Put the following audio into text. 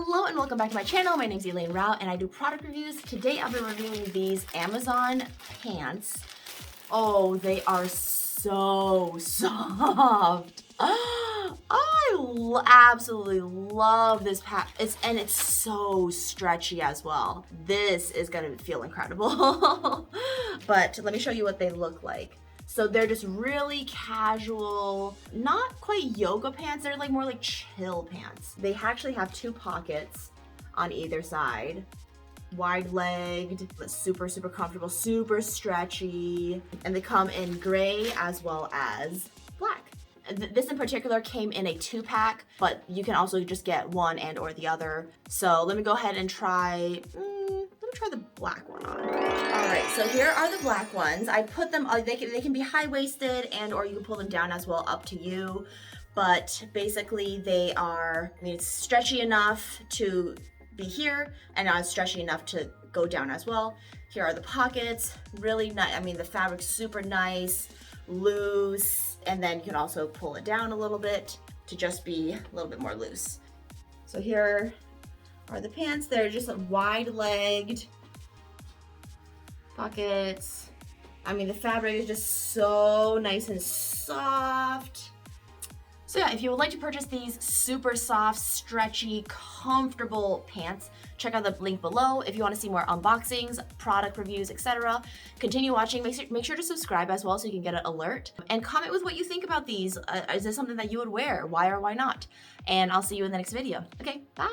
Hello and welcome back to my channel. My name's Elaine Rau and I do product reviews. Today I'll be reviewing these Amazon pants. Oh, they are so soft. I absolutely love this pant. It's so stretchy as well. This is gonna feel incredible. But let me show you what they look like. So they're just really casual, not quite yoga pants. They're like more like chill pants. They actually have two pockets on either side. Wide-legged, but super comfortable, super stretchy. And they come in gray as well as black. This in particular came in a 2-pack, but you can also just get one and or the other. So let me go ahead and try, the black one on. All right, so here are the black ones. I put them, they can be high-waisted and or you can pull them down as well, up to you. But basically they are, it's stretchy enough to be here and not stretchy enough to go down as well. Here are the pockets, really nice. The fabric's super nice, loose, and then you can also pull it down a little bit to just be a little bit more loose. So here are the pants. They're just wide-legged pockets. The fabric is just so nice and soft. So yeah, if you would like to purchase these super soft, stretchy, comfortable pants, check out the link below. If you want to see more unboxings, product reviews, etc., continue watching. Make sure to subscribe as well so you can get an alert. And comment with what you think about these. Is this something that you would wear? Why or why not? And I'll see you in the next video. Okay, bye.